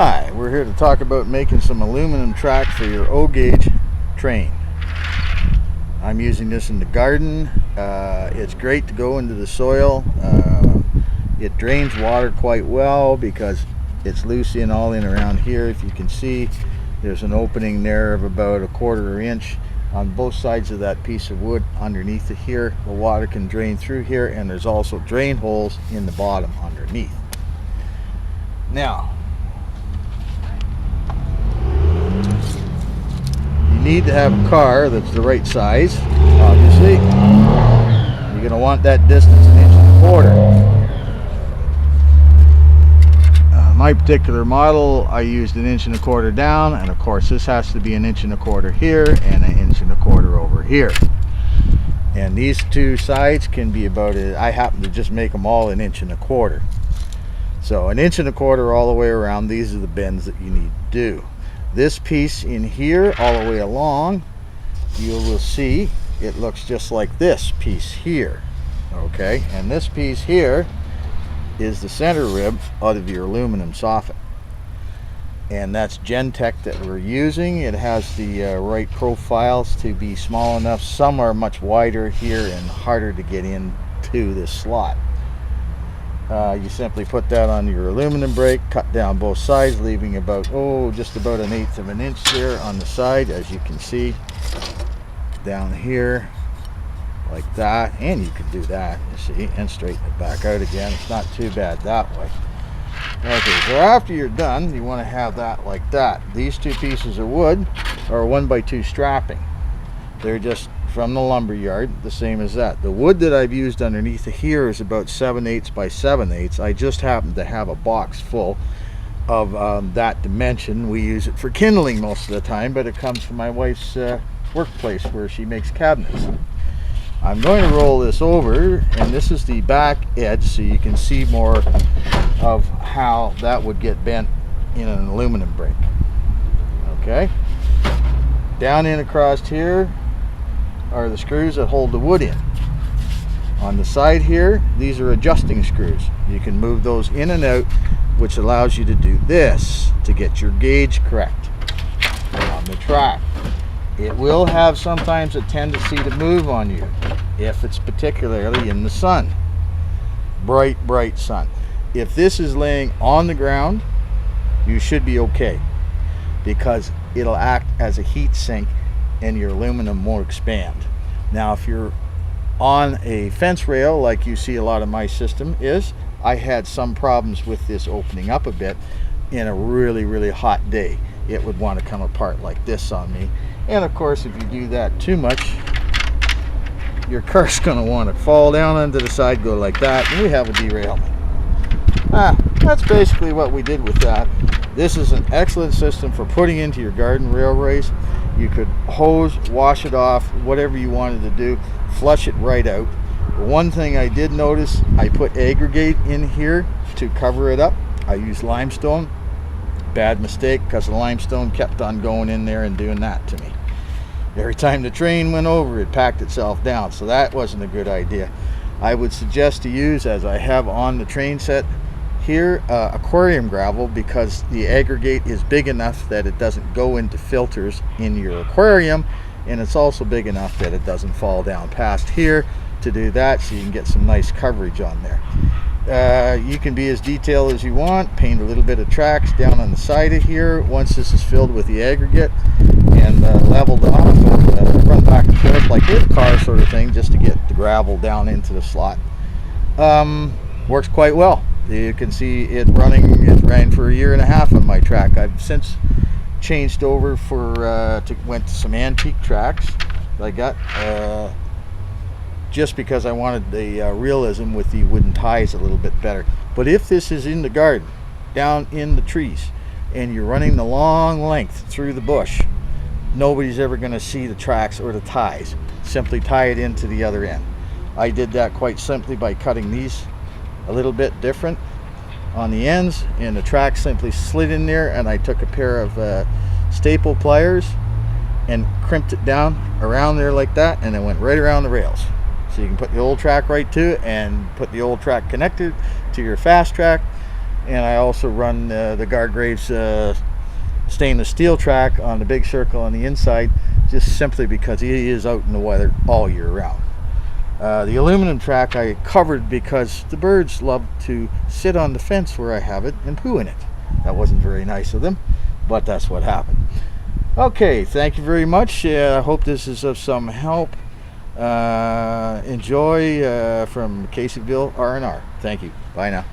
Hi, we're here to talk about making some aluminum track for your O-gauge train. I'm using this in the garden. It's great to go into the soil. It drains water quite well because it's loose all in around here. If you can see, there's an opening there of about 1/4 inch on both sides of that piece of wood. Underneath it here, the water can drain through here, and there's also drain holes in the bottom underneath. Now, you need to have a car that's the right size. Obviously, you're going to want that distance 1.25 inches. My particular model, I used 1.25 inches down, and of course this has to be 1.25 inches here and 1.25 inches over here. And these two sides can be about it. I happen to just make them all 1.25 inches. So 1.25 inches all the way around. These are the bends that you need to do. This piece in here all the way along, you will see it looks just like this piece here. Okay, and this piece here is the center rib out of your aluminum soffit, and that's Gentech that we're using. It has the right profiles to be small enough. Some are much wider here and harder to get into this slot. You simply put that on your aluminum brake, cut down both sides, leaving about just about 1/8 inch there on the side, as you can see down here, like that. And you can do that, you see, and straighten it back out again. It's not too bad that way. Okay, so after you're done, you want to have that like that. These two pieces of wood are 1x2 strapping. They're just from the lumber yard, the same as that. The wood that I've used underneath here is about 7/8 by 7/8. I just happen to have a box full of that dimension. We use it for kindling most of the time, but it comes from my wife's workplace where she makes cabinets. I'm going to roll this over, and this is the back edge, so you can see more of how that would get bent in an aluminum brake. Okay, down in across here are the screws that hold the wood in. On the side here, these are adjusting screws. You can move those in and out, which allows you to do this to get your gauge correct on the track. It will have sometimes a tendency to move on you if it's particularly in the sun, bright sun. If this is laying on the ground, you should be okay, because it'll act as a heat sink and your aluminum won't expand. Now, if you're on a fence rail, like you see a lot of my system is, I had some problems with this opening up a bit in a really hot day. It would want to come apart like this on me. And of course, if you do that too much, your car's going to want to fall down onto the side, go like that, and we have a derailment. That's basically what we did with that. This is an excellent system for putting into your garden railways. You could hose, wash it off, whatever you wanted to do, flush it right out. One thing I did notice, I put aggregate in here to cover it up. I used limestone. Bad mistake, because the limestone kept on going in there and doing that to me. Every time the train went over, it packed itself down, so that wasn't a good idea. I would suggest to use, as I have on the train set here, aquarium gravel, because the aggregate is big enough that it doesn't go into filters in your aquarium, and it's also big enough that it doesn't fall down past here to do that, so you can get some nice coverage on there. You can be as detailed as you want, paint a little bit of tracks down on the side of here once this is filled with the aggregate, and leveled off, and run back and forth like with a car sort of thing, just to get the gravel down into the slot. Works quite well. You can see it running. It ran for 1.5 years on my track. I've since changed over went to some antique tracks that I got, just because I wanted the realism with the wooden ties a little bit better. But if this is in the garden, down in the trees, and you're running the long length through the bush, nobody's ever going to see the tracks or the ties. Simply tie it into the other end. I did that quite simply by cutting these a little bit different on the ends, and the track simply slid in there, and I took a pair of staple pliers and crimped it down around there like that, and it went right around the rails. So you can put the old track right to it and put the old track connected to your fast track, And I also run the Gargraves stainless steel track on the big circle on the inside, just simply because he is out in the weather all year round. The aluminum track I covered because the birds love to sit on the fence where I have it and poo in it. That wasn't very nice of them, but that's what happened. Okay, thank you very much. I hope this is of some help. Enjoy from Caseyville R R. Thank you. Bye now.